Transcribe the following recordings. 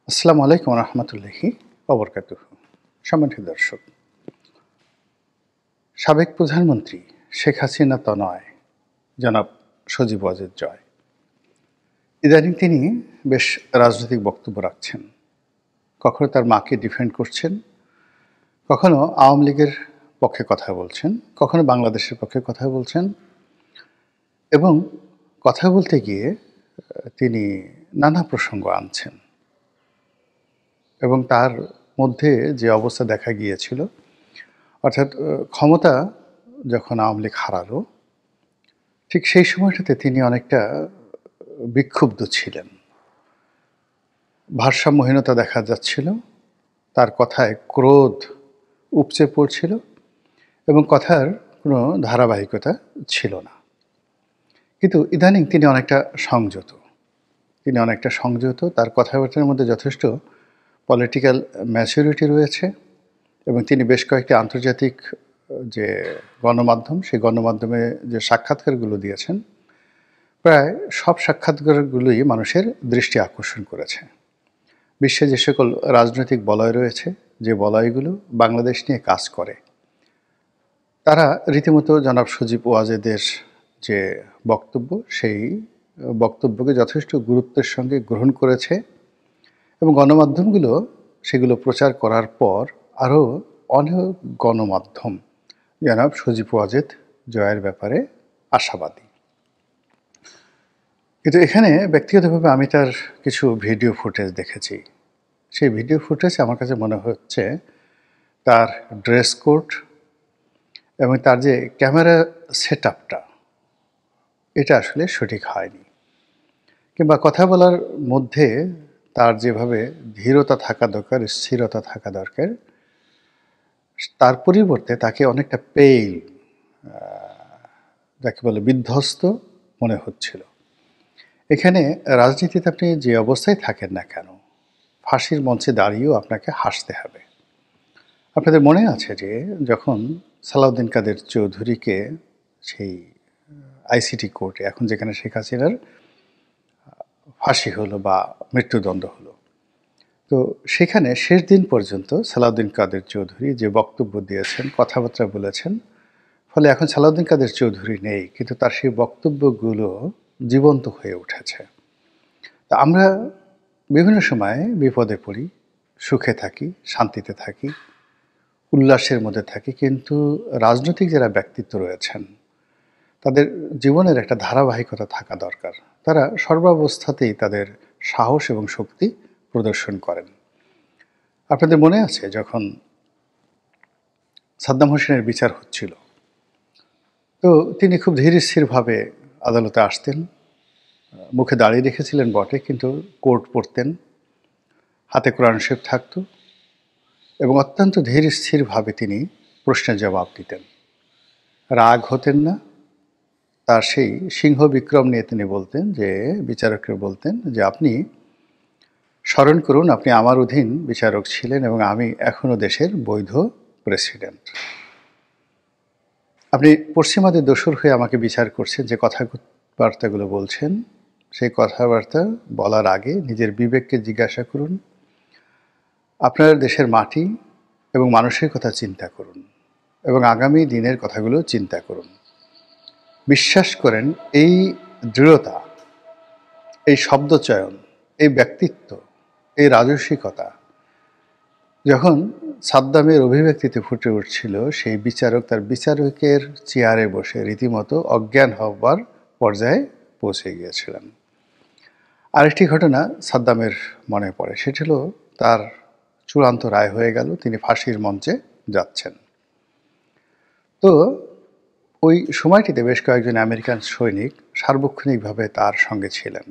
আসসালামু আলাইকুম রহমতুল্লাহি ওবরকাতুহ। সম্মানিত দর্শক, সাবেক প্রধানমন্ত্রী শেখ হাসিনা তনয় জনাব সজীব ওয়াজেদ জয় ইদানিং তিনি বেশ রাজনৈতিক বক্তব্য রাখছেন। কখনো তার মাকে ডিফেন্ড করছেন, কখনো আওয়ামী লীগের পক্ষে কথা বলছেন, কখনো বাংলাদেশের পক্ষে কথা বলছেন এবং কথা বলতে গিয়ে তিনি নানা প্রসঙ্গ আনছেন এবং তার মধ্যে যে অবস্থা দেখা গিয়েছিল, অর্থাৎ ক্ষমতা যখন আওয়ামী লীগ হারালো, ঠিক সেই সময়টাতে তিনি অনেকটা বিক্ষুব্ধ ছিলেন। ভারসাম্যহীনতা দেখা যাচ্ছিল, তার কথায় ক্রোধ উপচে পড়ছিল এবং কথার কোনো ধারাবাহিকতা ছিল না। কিন্তু ইদানিং তিনি অনেকটা সংযত। তার কথাবার্তার মধ্যে যথেষ্ট পলিটিক্যাল ম্যাচুরিটি রয়েছে এবং তিনি বেশ কয়েকটি আন্তর্জাতিক যে গণমাধ্যম, সেই গণমাধ্যমে যে সাক্ষাৎকারগুলো দিয়েছেন, প্রায় সব সাক্ষাৎকারগুলোই মানুষের দৃষ্টি আকর্ষণ করেছে। বিশ্বে যে সকল রাজনৈতিক বলয় রয়েছে, যে বলয়গুলো বাংলাদেশ নিয়ে কাজ করে, তারা রীতিমতো জনাব সজীব ওয়াজেদের যে বক্তব্য, সেই বক্তব্যকে যথেষ্ট গুরুত্বের সঙ্গে গ্রহণ করেছে এবং গণমাধ্যমগুলো সেগুলো প্রচার করার পর আরও অনেক গণমাধ্যম জনাব সজীব ওয়াজেদ জয়ের ব্যাপারে আশাবাদী। কিন্তু এখানে ব্যক্তিগতভাবে আমি তার কিছু ভিডিও ফুটেজ দেখেছি। সেই ভিডিও ফুটেজ আমার কাছে মনে হচ্ছে তার ড্রেস কোড এবং তার যে ক্যামেরা সেট আপটা, এটা আসলে সঠিক হয়নি। কিংবা কথা বলার মধ্যে তার যেভাবে ধীরতা থাকা দরকার, স্থিরতা থাকা দরকার, তার পরিবর্তে তাকে অনেকটা যাকে বলে বিধ্বস্ত মনে হচ্ছিল। এখানে রাজনীতিতে আপনি যে অবস্থায় থাকেন না কেন, ফাঁসির মঞ্চে দাঁড়িয়েও আপনাকে হাসতে হবে। আপনাদের মনে আছে যে যখন সালাউদ্দিন কাদের চৌধুরীকে সেই আইসিটি কোর্টে, এখন যেখানে শেখ হাসিনার ফাঁসি হলো বা মৃত্যুদণ্ড হলো, তো সেখানে শেষ দিন পর্যন্ত সালাউদ্দিন কাদের চৌধুরী যে বক্তব্য দিয়েছেন, কথাবার্তা বলেছেন, ফলে এখন সালাউদ্দিন কাদের চৌধুরী নেই, কিন্তু তার সেই বক্তব্যগুলো জীবন্ত হয়ে উঠেছে। তা আমরা বিভিন্ন সময়ে বিপদে পড়ি, সুখে থাকি, শান্তিতে থাকি, উল্লাসের মধ্যে থাকি, কিন্তু রাজনৈতিক যারা ব্যক্তিত্ব রয়েছেন, তাদের জীবনের একটা ধারাবাহিকতা থাকা দরকার। তারা সর্বাবস্থাতেই তাদের সাহস এবং শক্তি প্রদর্শন করেন। আপনাদের মনে আছে যখন সাদ্দাম হোসেনের বিচার হচ্ছিল, তো তিনি খুব ধীর স্থিরভাবে আদালতে আসতেন, মুখে দাঁড়িয়ে রেখেছিলেন বটে, কিন্তু কোট পড়তেন, হাতে কোরআন শরীফ থাকত এবং অত্যন্ত ধীর স্থিরভাবে তিনি প্রশ্নের জবাব দিতেন। রাগ হতেন না। তার সেই সিংহ বিক্রম নিয়ে তিনি বলতেন যে, বিচারককে বলতেন যে, আপনি স্মরণ করুন, আপনি আমার অধীন বিচারক ছিলেন এবং আমি এখনও দেশের বৈধ প্রেসিডেন্ট। আপনি পশ্চিমাদের দোসর হয়ে আমাকে বিচার করছেন, যে কথাবার্তাগুলো বলছেন, সেই কথাবার্তা বলার আগে নিজের বিবেককে জিজ্ঞাসা করুন, আপনার দেশের মাটি এবং মানুষের কথা চিন্তা করুন এবং আগামী দিনের কথাগুলো চিন্তা করুন। বিশ্বাস করেন, এই দৃঢ়তা, এই শব্দচয়ন, এই ব্যক্তিত্ব, এই রাজস্বিকতা যখন সাদ্দামের অভিব্যক্তিতে ফুটে উঠছিল, সেই বিচারক তার বিচারকের চেয়ারে বসে রীতিমতো অজ্ঞান হবার পর্যায়ে পৌঁছে গিয়েছিলেন। আরেকটি ঘটনা সাদ্দামের মনে পড়ে, সেটি হলো তার চূড়ান্ত রায় হয়ে গেল, তিনি ফাঁসির মঞ্চে যাচ্ছেন। তো ওই সময়টিতে বেশ কয়েকজন আমেরিকান সৈনিক সার্বক্ষণিকভাবে তার সঙ্গে ছিলেন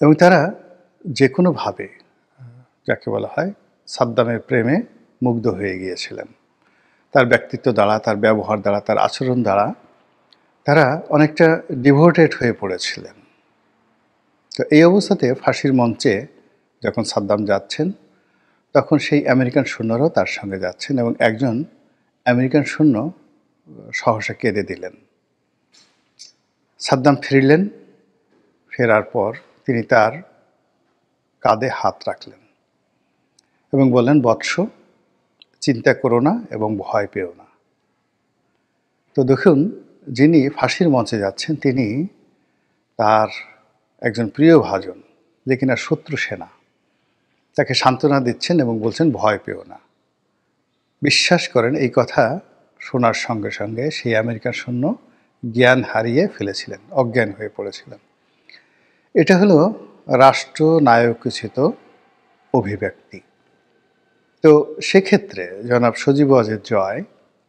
এবং তারা যে কোনোভাবে, যাকে বলা হয়, সাদ্দামের প্রেমে মুগ্ধ হয়ে গিয়েছিলেন। তার ব্যক্তিত্ব দ্বারা, তার ব্যবহার দ্বারা, তার আচরণ দ্বারা তারা অনেকটা ডিভোটেড হয়ে পড়েছিলেন। তো এই অবস্থাতে ফাঁসির মঞ্চে যখন সাদ্দাম যাচ্ছেন, তখন সেই আমেরিকান সৈন্যরাও তার সঙ্গে যাচ্ছেন এবং একজন আমেরিকান সৈন্য সহসা কেঁদে দিলেন। সাদ্দাম ফিরলেন। ফেরার পর তিনি তার কাঁধে হাত রাখলেন এবং বললেন, বৎস, চিন্তা করো না এবং ভয় পেও না। তো দেখুন, যিনি ফাঁসির মঞ্চে যাচ্ছেন তিনি তার একজন প্রিয় ভাজন, যে কিনা শত্রু সেনা, তাকে সান্ত্বনা দিচ্ছেন এবং বলছেন ভয় পেও না। বিশ্বাস করেন, এই কথা শোনার সঙ্গে সঙ্গে সেই আমেরিকান সৈন্য জ্ঞান হারিয়ে ফেলেছিলেন, অজ্ঞান হয়ে পড়েছিলেন। এটা হলো রাষ্ট্রনায়কোচিত অভিব্যক্তি। তো সেক্ষেত্রে জনাব সজীব ওয়াজেদ জয়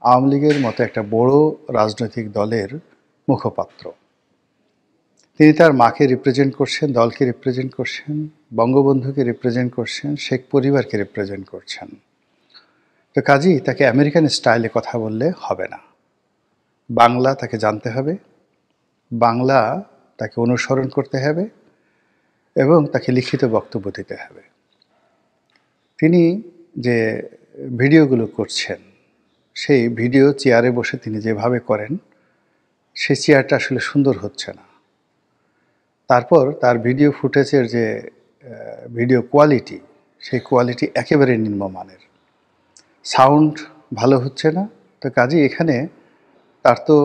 আওয়ামী লীগের মতো একটা বড় রাজনৈতিক দলের মুখপাত্র। তিনি তার মাকে রিপ্রেজেন্ট করছেন, দলকে রিপ্রেজেন্ট করছেন, বঙ্গবন্ধুকে রিপ্রেজেন্ট করছেন, শেখ পরিবারকে রিপ্রেজেন্ট করছেন। তো কাজেই তাকে আমেরিকান স্টাইলে কথা বললে হবে না। বাংলা তাকে জানতে হবে, বাংলা তাকে অনুসরণ করতে হবে এবং তাকে লিখিত বক্তব্য দিতে হবে। তিনি যে ভিডিওগুলো করছেন, সেই ভিডিও চেয়ারে বসে তিনি যেভাবে করেন, সেই চেয়ারটা আসলে সুন্দর হচ্ছে না। তারপর তার ভিডিও ফুটেজের যে ভিডিও কোয়ালিটি, সেই কোয়ালিটি একেবারে নিম্নমানের, সাউন্ড ভালো হচ্ছে না। তো কাজেই এখানে তার তো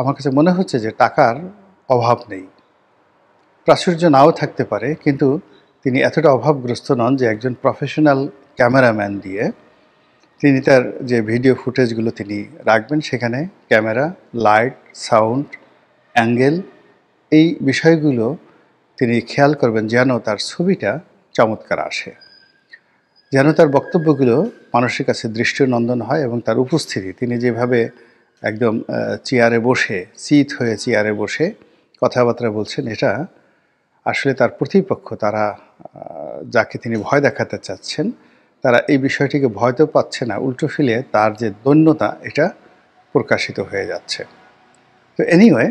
আমার কাছে মনে হচ্ছে যে টাকার অভাব নেই। প্রাচুর্য নাও থাকতে পারে, কিন্তু তিনি এতটা অভাবগ্রস্ত নন যে একজন প্রফেশনাল ক্যামেরাম্যান দিয়ে তিনি তার যে ভিডিও ফুটেজগুলো তিনি রাখবেন, সেখানে ক্যামেরা, লাইট, সাউন্ড, অ্যাঙ্গেল, এই বিষয়গুলো তিনি খেয়াল করবেন যেন তার ছবিটা চমৎকার আসে, যেন তার বক্তব্যগুলো মানুষের কাছে দৃষ্টিনন্দন হয় এবং তার উপস্থিতি, তিনি যেভাবে একদম চেয়ারে বসে, চিত হয়ে চেয়ারে বসে কথাবার্তা বলছেন, এটা আসলে তার প্রতিপক্ষ, তারা যাকে তিনি ভয় দেখাতে চাচ্ছেন, তারা এই বিষয়টিকে ভয় তো পাচ্ছে না, উল্টো ফিলে তার যে দৈন্যতা, এটা প্রকাশিত হয়ে যাচ্ছে। তো এনিওয়ে,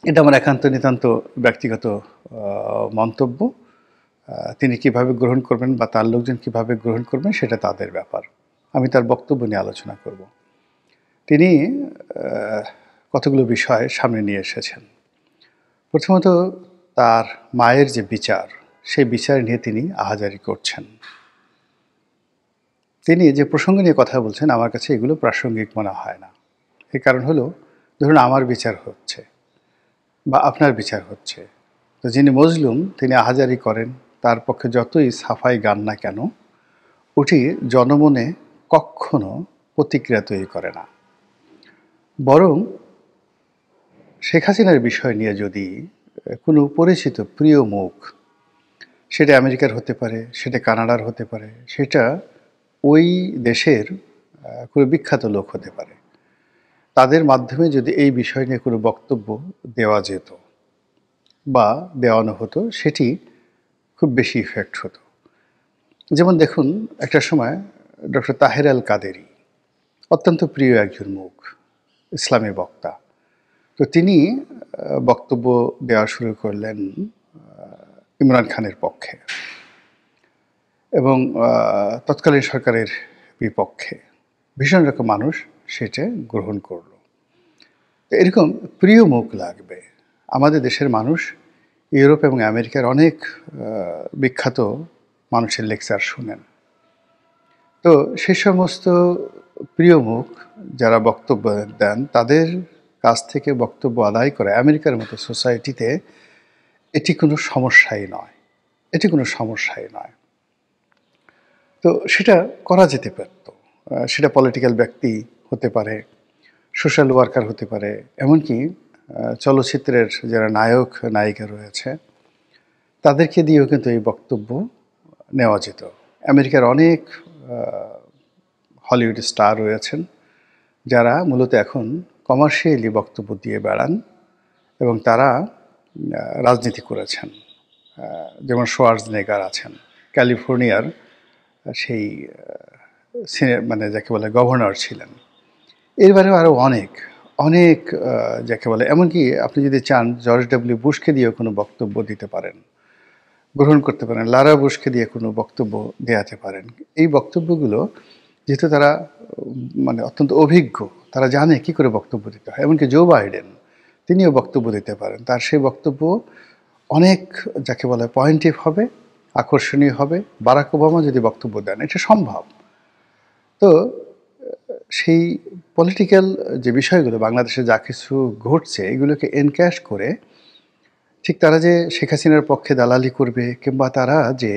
এটা আমার একান্ত নিতান্ত ব্যক্তিগত মন্তব্য। তিনি কিভাবে গ্রহণ করবেন বা তার লোকজন কিভাবে গ্রহণ করবেন, সেটা তাদের ব্যাপার। আমি তার বক্তব্য নিয়ে আলোচনা করব। তিনি কতগুলো বিষয় সামনে নিয়ে এসেছেন। প্রথমত, তার মায়ের যে বিচার, সেই বিচার নিয়ে তিনি আহাজারি করছেন। তিনি যে প্রসঙ্গ নিয়ে কথা বলছেন, আমার কাছে এগুলো প্রাসঙ্গিক মনে হয় না। এর কারণ হলো, ধরুন আমার বিচার হচ্ছে বা আপনার বিচার হচ্ছে, তো যিনি মজলুম তিনি আহাজারি করেন, তার পক্ষে যতই সাফাই গান না কেন, ওটি জনমনে কখনো প্রতিক্রিয়া তৈরি করে না। বরং শেখ হাসিনার বিষয় নিয়ে যদি কোনো পরিচিত প্রিয় মুখ, সেটা আমেরিকার হতে পারে, সেটা কানাডার হতে পারে, সেটা ওই দেশের কোনো বিখ্যাত লোক হতে পারে, তাদের মাধ্যমে যদি এই বিষয় নিয়ে কোনো বক্তব্য দেওয়া যেত বা দেওয়ানো হতো, সেটি খুব বেশি ইফেক্ট হতো। যেমন দেখুন, একটা সময় ডক্টর তাহের আল কাদেরী অত্যন্ত প্রিয় একজন মুখ, ইসলামী বক্তা। তো তিনি বক্তব্য দেওয়া শুরু করলেন ইমরান খানের পক্ষে এবং তৎকালীন সরকারের বিপক্ষে। ভীষণ রকম মানুষ সেটা গ্রহণ করল। এরকম প্রিয় মুখ লাগবে। আমাদের দেশের মানুষ ইউরোপ এবং আমেরিকার অনেক বিখ্যাত মানুষের লেকচার শুনেন। তো সে সমস্ত প্রিয় মুখ যারা বক্তব্য দেন, তাদের কাছ থেকে বক্তব্য আদায় করে আমেরিকার মতো সোসাইটিতে এটি কোনো সমস্যাই নয়, এটি কোনো সমস্যাই নয়। তো সেটা করা যেতে পারত। সেটা পলিটিক্যাল ব্যক্তি হতে পারে, সোশ্যাল ওয়ার্কার হতে পারে, এমনকি চলচ্চিত্রের যারা নায়ক নায়িকা রয়েছে, তাদেরকে দিয়েও কিন্তু এই বক্তব্য নেওয়া যেত। আমেরিকার অনেক হলিউড স্টার রয়েছেন যারা মূলত এখন কমার্শিয়ালি বক্তব্য দিয়ে বেড়ান এবং তারা রাজনীতি করেছেন। যেমন শোয়ার্জনেগার আছেন, ক্যালিফোর্নিয়ার সেই মানে যাকে বলে গভর্নর ছিলেন। এরবারেও আরও অনেক অনেক যাকে বলে, এমনকি আপনি যদি চান জর্জ ডব্লিউ বুশকে দিয়েও কোনো বক্তব্য দিতে পারেন, গ্রহণ করতে পারেন, লারা বুশকে দিয়ে কোনো বক্তব্য দেওয়াতে পারেন। এই বক্তব্যগুলো যেহেতু তারা মানে অত্যন্ত অভিজ্ঞ, তারা জানে কি করে বক্তব্য দিতে হয়। এমনকি জো বাইডেন তিনিও বক্তব্য দিতে পারেন, তার সেই বক্তব্য অনেক যাকে বলে পয়েন্টিভ হবে আকর্ষণীয় হবে। বারাক ওবামা যদি বক্তব্য দেন, এটা সম্ভব। তো সেই পলিটিক্যাল যে বিষয়গুলো বাংলাদেশে যা কিছু ঘটছে, এগুলোকে এনক্যাশ করে ঠিক তারা যে শেখ হাসিনার পক্ষে দালালি করবে, কিংবা তারা যে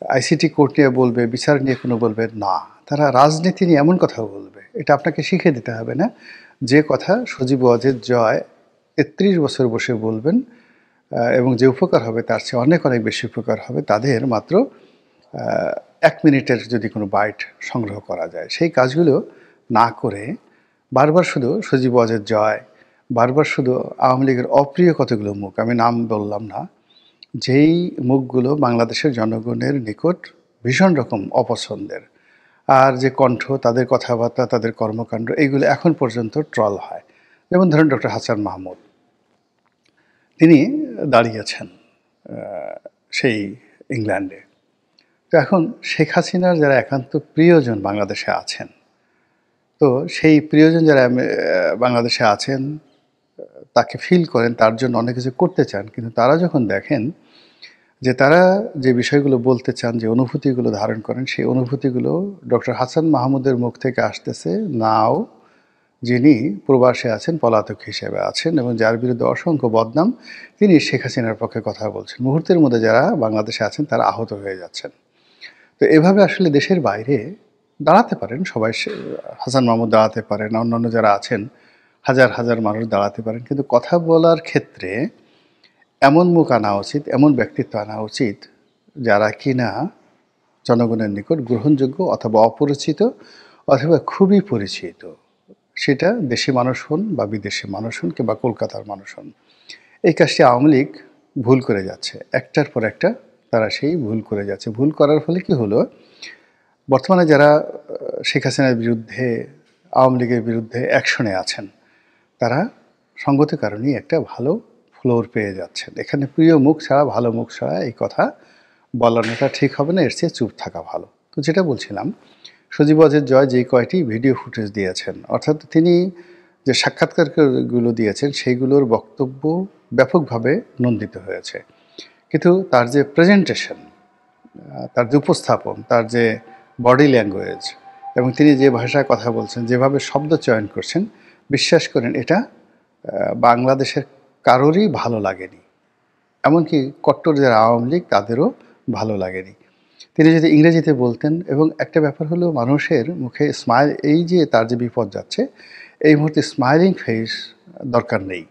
আইসিটি কোর্ট নিয়ে বলবে, বিচার নিয়ে কোনো বলবে না, তারা রাজনীতি নিয়ে এমন কথা বলবে, এটা আপনাকে শিখে দিতে হবে না। যে কথা সজীব ওয়াজেদ জয় ৩৩ বছর বসে বলবেন, এবং যে উপকার হবে তার চেয়ে অনেক অনেক বেশি উপকার হবে তাদের মাত্র 1 মিনিটের যদি কোনো বাইট সংগ্রহ করা যায়, সেই কাজগুলো না করে বারবার শুধু সজীব ওয়াজেদ জয়, বারবার শুধু আওয়ামী লীগের অপ্রিয় কতগুলো মুখ, আমি নাম বললাম না, যেই মুখগুলো বাংলাদেশের জনগণের নিকট ভীষণ রকম অপছন্দের, আর যে কণ্ঠ, তাদের কথাবার্তা, তাদের কর্মকাণ্ড, এইগুলো এখন পর্যন্ত ট্রল হয়। যেমন ধরেন ডক্টর হাসান মাহমুদ, তিনি দাঁড়িয়েছেন সেই ইংল্যান্ডে। তো এখন শেখ হাসিনার যারা একান্ত প্রিয়জন বাংলাদেশে আছেন, তো সেই প্রিয়জন যারা বাংলাদেশে আছেন, তাকে ফিল করেন, তার জন্য অনেক কিছু করতে চান, কিন্তু তারা যখন দেখেন যে তারা যে বিষয়গুলো বলতে চান, যে অনুভূতিগুলো ধারণ করেন, সেই অনুভূতিগুলো ডক্টর হাসান মাহমুদের মুখ থেকে আসতেছে নাও, যিনি প্রবাসে আছেন, পলাতক হিসেবে আছেন, এবং যার বিরুদ্ধে অসংখ্য বদনাম, তিনি শেখ হাসিনার পক্ষে কথা বলছেন। মুহূর্তের মধ্যে যারা বাংলাদেশে আছেন তারা আহত হয়ে যাচ্ছেন। তো এভাবে আসলে দেশের বাইরে দাঁড়াতে পারেন সবাই, হাসান মাহমুদ দাঁড়াতে পারেন, অন্যান্য যারা আছেন হাজার হাজার মানুষ দাঁড়াতে পারেন, কিন্তু কথা বলার ক্ষেত্রে এমন মুখ আনা উচিত, এমন ব্যক্তিত্ব আনা উচিত যারা কিনা জনগণের নিকট গ্রহণযোগ্য, অথবা অপরিচিত, অথবা খুবই পরিচিত। সেটা দেশি মানুষ হন বা বিদেশি মানুষ হন কিংবা কলকাতার মানুষ হন। এই কাজটি আওয়ামী লীগ ভুল করে যাচ্ছে, একটার পর একটা তারা সেই ভুল করে যাচ্ছে। ভুল করার ফলে কি হলো, বর্তমানে যারা শেখ হাসিনার বিরুদ্ধে, আওয়ামী লীগের বিরুদ্ধে অ্যাকশনে আছেন, তারা সঙ্গত কারণেই একটা ভালো ফ্লোর পেয়ে যাচ্ছেন। এখানে প্রিয় মুখ ছাড়া, ভালো মুখ ছাড়া এই কথা বলানোটা ঠিক হবে না, এর চেয়ে চুপ থাকা ভালো। তো যেটা বলছিলাম, সজীব ওয়াজেদ জয় যে কয়টি ভিডিও ফুটেজ দিয়েছেন, অর্থাৎ তিনি যে সাক্ষাৎকারগুলো দিয়েছেন, সেইগুলোর বক্তব্য ব্যাপকভাবে নন্দিত হয়েছে। কিন্তু তার যে প্রেজেন্টেশন, তার যে উপস্থাপন, তার যে বডি ল্যাঙ্গুয়েজ, এবং তিনি যে ভাষায় কথা বলছেন, যেভাবে শব্দ চয়ন করছেন, বিশ্বাস করেন এটা বাংলাদেশের কারোরই ভালো লাগেনি। এমনকি কট্টর যারা আওয়ামী লীগ তাদেরও ভালো লাগেনি। তিনি যদি ইংরেজিতে বলতেন, এবং একটা ব্যাপার হলো মানুষের মুখে স্মাইল, এই যে তার যে বিপদ যাচ্ছে, এই মুহূর্তে স্মাইলিং ফেস দরকার নেই,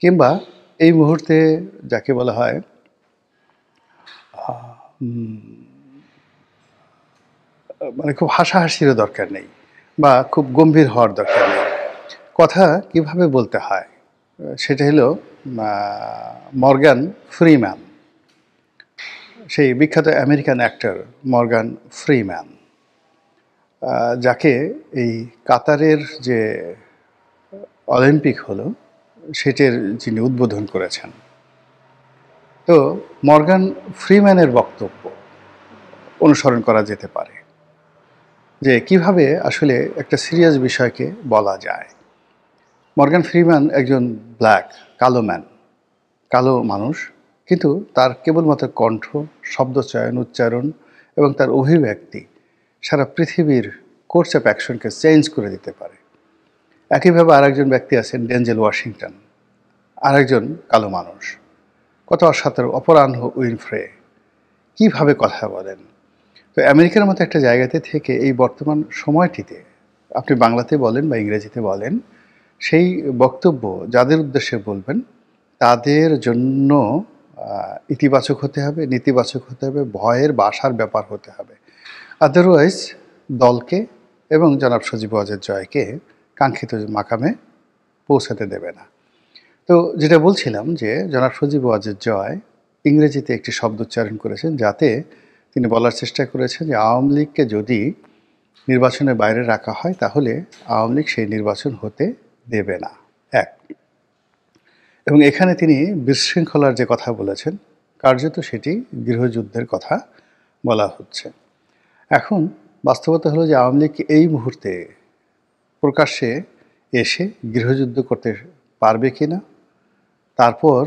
কিংবা এই মুহূর্তে যাকে বলা হয় মানে খুব হাসাহাসিরও দরকার নেই, বা খুব গম্ভীর হওয়ার দরকার নেই। কথা কিভাবে বলতে হয় সেটা হলো মর্গান ফ্রিম্যান, সেই বিখ্যাত আমেরিকান অ্যাক্টর মর্গান ফ্রিম্যান, যাকে এই কাতারের যে অলিম্পিক হলো সেটির যিনি উদ্বোধন করেছেন। তো মর্গান ফ্রিম্যানের বক্তব্য অনুসরণ করা যেতে পারে, যে কিভাবে আসলে একটা সিরিয়াস বিষয়কে বলা যায়। মর্গান ফ্রিম্যান একজন ব্ল্যাক, কালো ম্যান, কালো মানুষ, কিন্তু তার কেবলমাত্র কণ্ঠ, শব্দচয়ন, উচ্চারণ এবং তার অভিব্যক্তি সারা পৃথিবীর কোর্স অফ অ্যাকশনকে চেঞ্জ করে দিতে পারে। একইভাবে আরেকজন ব্যক্তি আছেন ডেনজেল ওয়াশিংটন, আরেকজন কালো মানুষ, কত অসাধারণ। অপরাহ্ন উইনফ্রে কীভাবে কথা বলেন। তো আমেরিকার মতো একটা জায়গাতে থেকে এই বর্তমান সময়টিতে আপনি বাংলাতে বলেন বা ইংরেজিতে বলেন, সেই বক্তব্য যাদের উদ্দেশ্যে বলবেন তাদের জন্য ইতিবাচক হতে হবে, নেতিবাচক হতে হবে, ভয়ের বা আশার ব্যাপার হতে হবে। আদারওয়াইজ দলকে এবং জনাব সজীব ওয়াজেদ জয়কে কাঙ্ক্ষিত মাকামে পৌঁছাতে দেবে না। তো যেটা বলছিলাম, যে জনাব সজীব ওয়াজেদ জয় ইংরেজিতে একটি শব্দ উচ্চারণ করেছেন, যাতে তিনি বলার চেষ্টা করেছেন যে আওয়ামী লীগকে যদি নির্বাচনের বাইরে রাখা হয় তাহলে আওয়ামী লীগ সেই নির্বাচন হতে দেবে না, এক। এবং এখানে তিনি বিশৃঙ্খলার যে কথা বলেছেন, কার্যত সেটি গৃহযুদ্ধের কথা বলা হচ্ছে। এখন বাস্তবতা হলো যে আওয়ামী লীগ এই মুহূর্তে প্রকাশ্যে এসে গৃহযুদ্ধ করতে পারবে কিনা, তারপর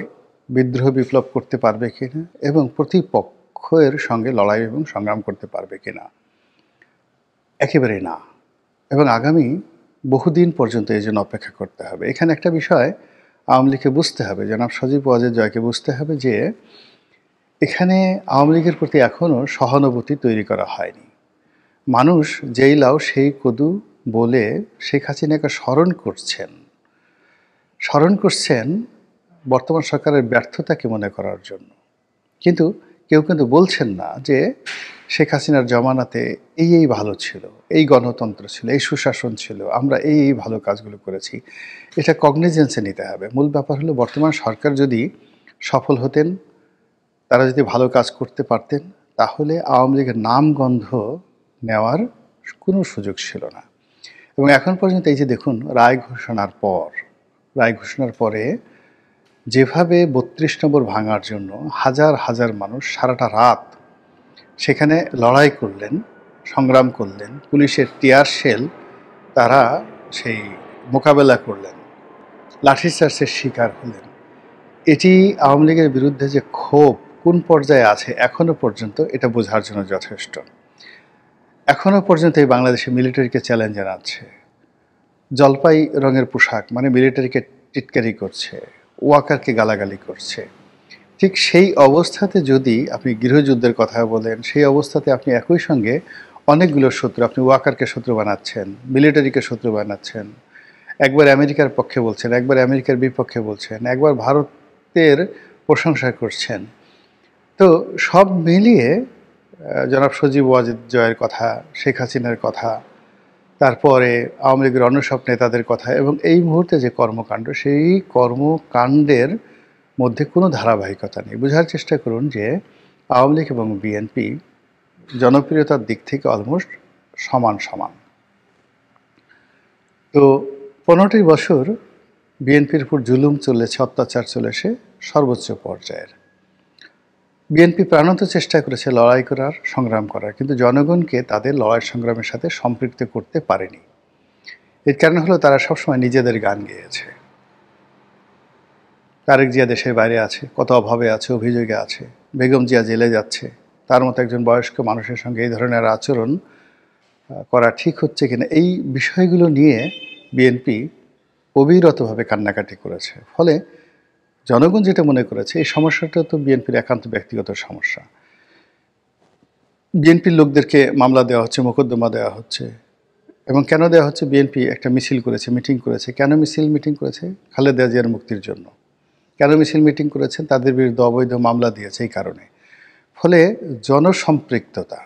বিদ্রোহ বিপ্লব করতে পারবে কিনা, এবং প্রতিপক্ষ পক্ষের সঙ্গে লড়াই এবং সংগ্রাম করতে পারবে কিনা? একেবারেই না। এবং আগামী বহুদিন পর্যন্ত এই জন্য অপেক্ষা করতে হবে। এখানে একটা বিষয় আওয়ামী লীগকে বুঝতে হবে, জনাব সজীব ওয়াজেদ জয়কে বুঝতে হবে যে এখানে আওয়ামী লীগের প্রতি এখনও সহানুভূতি তৈরি করা হয়নি। মানুষ যেই লাউ সেই কদু বলে শেখ হাসিনাকে স্মরণ করছেন বর্তমান সরকারের ব্যর্থতাকে মনে করার জন্য। কিন্তু কেউ কিন্তু বলছেন না যে শেখ হাসিনার জমানাতে এই ভালো ছিল, এই গণতন্ত্র ছিল, এই সুশাসন ছিল, আমরা এই ভালো কাজগুলো করেছি। এটা কগনিজেন্সে নিতে হবে। মূল ব্যাপার হলো বর্তমান সরকার যদি সফল হতেন, তারা যদি ভালো কাজ করতে পারতেন, তাহলে আওয়ামী লীগের নাম গন্ধ নেওয়ার কোনো সুযোগ ছিল না। এবং এখন পর্যন্ত এই যে দেখুন রায় ঘোষণার পরে যেভাবে ৩২ নম্বর ভাঙার জন্য হাজার হাজার মানুষ সারাটা রাত সেখানে লড়াই করলেন, সংগ্রাম করলেন, পুলিশের টিয়ার শেল তারা সেই মোকাবেলা করলেন, লাঠিচার্জের শিকার হলেন। এটি আওয়ামী লীগের বিরুদ্ধে যে ক্ষোভ কোন পর্যায়ে আছে এখনও পর্যন্ত এটা বোঝার জন্য যথেষ্ট। এখনও পর্যন্ত এই বাংলাদেশে মিলিটারিকে চ্যালেঞ্জ জানাচ্ছে, জলপাই রঙের পোশাক মানে মিলিটারিকে টিটকারি করছে, ওয়াকারকে গালাগালি করছে। ঠিক সেই অবস্থাতে যদি আপনি গৃহযুদ্ধের কথা বলেন, সেই অবস্থাতে আপনি একই সঙ্গে অনেকগুলো শত্রু, আপনি ওয়াকারকে শত্রু বানাচ্ছেন, মিলিটারিকে শত্রু বানাচ্ছেন, একবার আমেরিকার পক্ষে বলছেন, একবার আমেরিকার বিপক্ষে বলছেন, একবার ভারতের প্রশংসা করছেন। তো সব মিলিয়ে জনাব সজীব ওয়াজেদ জয়ের কথা, শেখ হাসিনার কথা, তারপরে আওয়ামী লীগের অন্য সব নেতাদের কথা এবং এই মুহূর্তে যে কর্মকাণ্ড, সেই কর্মকাণ্ডের মধ্যে কোনো ধারাবাহিকতা নেই। বোঝার চেষ্টা করুন যে আওয়ামী লীগ এবং বিএনপি জনপ্রিয়তার দিক থেকে অলমোস্ট সমান। তো 15টি বছর বিএনপির উপর জুলুম চলেছে, অত্যাচার চলেছে সর্বোচ্চ পর্যায়ের। বিএনপি প্রাণান্ত চেষ্টা করেছে লড়াই করার, সংগ্রাম করার, কিন্তু জনগণকে তাদের লড়াই সংগ্রামের সাথে সম্পৃক্ত করতে পারেনি। এর কারণ হলো তারা সবসময় নিজেদের গান গেয়েছে। তারেক জিয়া দেশের বাইরে আছে, কত অভাবে আছে, অভিযোগে আছে, বেগম জিয়া জেলে যাচ্ছে, তার মতো একজন বয়স্ক মানুষের সঙ্গে এই ধরনের আচরণ করা ঠিক হচ্ছে কিনা, এই বিষয়গুলো নিয়ে বিএনপি অবিরতভাবে কান্নাকাটি করেছে। ফলে জনগণ যেটা মনে করেছে এই সমস্যাটা তো বিএনপির একান্ত ব্যক্তিগত সমস্যা। বিএনপির লোকদেরকে মামলা দেওয়া হচ্ছে, মোকদ্দমা দেওয়া হচ্ছে। এবং কেন দেওয়া হচ্ছে? বিএনপি একটা মিছিল করেছে, মিটিং করেছে। কেন মিটিং করেছে? খালেদা জিয়ার মুক্তির জন্য। কেন মিটিং করেছেন? তাদের বিরুদ্ধে অবৈধ মামলা দিয়েছে এই কারণে। ফলে জনসম্পৃক্ততা,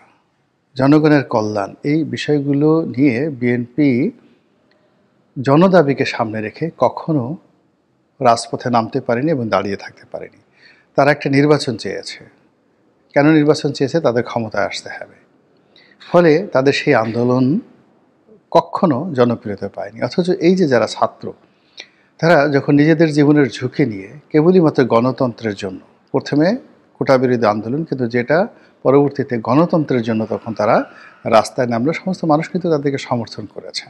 জনগণের কল্যাণ, এই বিষয়গুলো নিয়ে বিএনপি জনদাবিকে সামনে রেখে কখনো রাজপথে নামতে পারেনি এবং দাঁড়িয়ে থাকতে পারেনি। তারা একটা নির্বাচন চেয়েছে। কেন নির্বাচন চেয়েছে? তাদের ক্ষমতায় আসতে হবে। ফলে তাদের সেই আন্দোলন কখনো জনপ্রিয়তা পায়নি। অথচ এই যে যারা ছাত্র, তারা যখন নিজেদের জীবনের ঝুঁকি নিয়ে কেবলই মাত্র গণতন্ত্রের জন্য, প্রথমে কোটা বিরোধী আন্দোলন, কিন্তু যেটা পরবর্তীতে গণতন্ত্রের জন্য তখন তারা রাস্তায় নামলো, সমস্ত মানুষ কিন্তু তাদেরকে সমর্থন করেছে।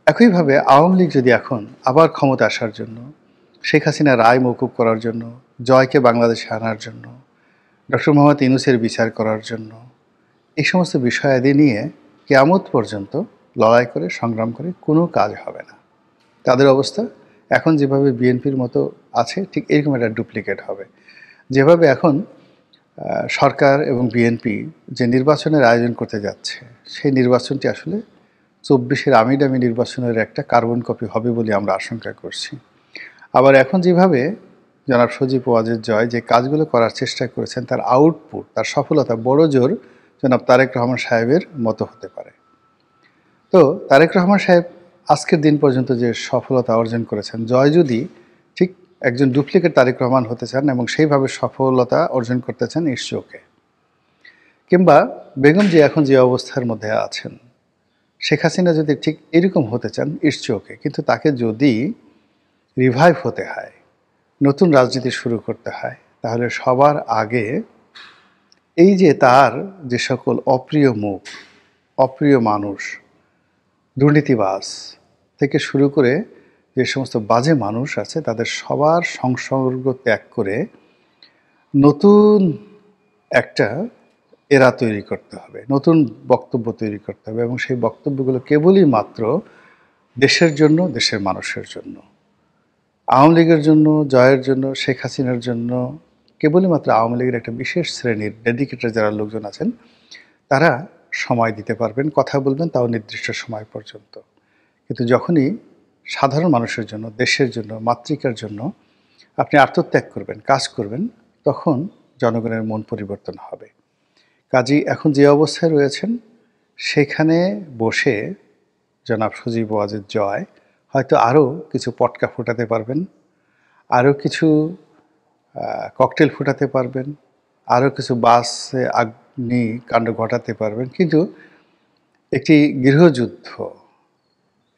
একইভাবে আওয়ামী লীগ যদি এখন আবার ক্ষমতা আসার জন্য, শেখ হাসিনা রায় মওকুফ করার জন্য, জয়কে বাংলাদেশে আনার জন্য, ডক্টর মোহাম্মদ ইউনূসের বিচার করার জন্য, এই সমস্ত বিষয়াদি নিয়ে কিয়ামত পর্যন্ত লড়াই করে, সংগ্রাম করে কোনো কাজ হবে না। তাদের অবস্থা এখন যেভাবে বিএনপির মতো আছে, ঠিক এরকম একটা ডুপ্লিকেট হবে। যেভাবে এখন সরকার এবং বিএনপি যে নির্বাচনের আয়োজন করতে যাচ্ছে, সেই নির্বাচনটি আসলে 24-এর আমিডামি নির্বাচনের একটা কার্বন কপি হবে বলে আমরা আশঙ্কা করছি। আবার এখন যেভাবে জনাব সজীব ওয়াজেদ জয় যে কাজগুলো করার চেষ্টা করেছেন, তার আউটপুট, তার সফলতা বড় জোর জনাব তারেক রহমান সাহেবের মতো হতে পারে। তো তারেক রহমান সাহেব আজকের দিন পর্যন্ত যে সফলতা অর্জন করেছেন, জয় যদি ঠিক একজন ডুপ্লিকেট তারেক রহমান হতে চান এবং সেইভাবে সফলতা অর্জন করতে চান, ইটস ওকে। কিংবা বেগম জি এখন যে অবস্থার মধ্যে আছেন, শেখ হাসিনা যদি ঠিক এরকম হতে চান, ইটস ওকে। কিন্তু তাকে যদি রিভাইভ হতে হয়, নতুন রাজনীতি শুরু করতে হয়, তাহলে সবার আগে এই যে তার যে সকল অপ্রিয় মুখ, অপ্রিয় মানুষ, দুর্নীতিবাজ থেকে শুরু করে যে সমস্ত বাজে মানুষ আছে, তাদের সবার সংসর্গ ত্যাগ করে নতুন একটা এরা তৈরি করতে হবে, নতুন বক্তব্য তৈরি করতে হবে, এবং সেই বক্তব্যগুলো কেবলই মাত্র দেশের জন্য, দেশের মানুষের জন্য। আওয়ামী লীগের জন্য, জয়ের জন্য, শেখ হাসিনার জন্য কেবলই মাত্র আওয়ামী লীগের একটা বিশেষ শ্রেণীর ডেডিকেটেড যারা লোকজন আছেন তারা সময় দিতে পারবেন, কথা বলবেন, তাও নির্দিষ্ট সময় পর্যন্ত। কিন্তু যখনই সাধারণ মানুষের জন্য, দেশের জন্য, মাতৃকার জন্য আপনি আত্মত্যাগ করবেন, কাজ করবেন, তখন জনগণের মন পরিবর্তন হবে। কাজেই এখন যে অবস্থায় রয়েছেন সেখানে বসে জনাব সজীব ওয়াজেদ জয় হয়তো আরও কিছু পটকা ফোটাতে পারবেন, আরও কিছু ককটেল ফোটাতে পারবেন, আরও কিছু বাসে কাণ্ড ঘটাতে পারবেন, কিন্তু একটি গৃহযুদ্ধ,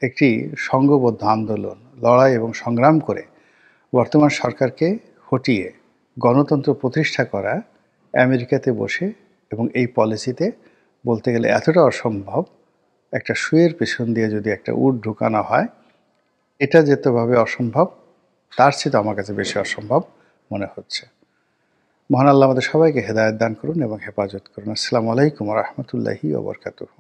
একটি সংঘবদ্ধ আন্দোলন, লড়াই এবং সংগ্রাম করে বর্তমান সরকারকে হটিয়ে গণতন্ত্র প্রতিষ্ঠা করা আমেরিকাতে বসে এবং এই পলিসিতে বলতে গেলে এতটা অসম্ভব। একটা শুয়ের পেছন দিয়ে যদি একটা উট ঢুকানো হয়, এটা যেতভাবে অসম্ভব, তার চেয়ে আমার কাছে বেশি অসম্ভব মনে হচ্ছে। মহান আল্লাহ আমাদের সবাইকে হেদায়েত দান করুন এবং হেফাজত করুন। আসসালামু আলাইকুম ওয়া রাহমাতুল্লাহি ওয়া বারাকাতুহু।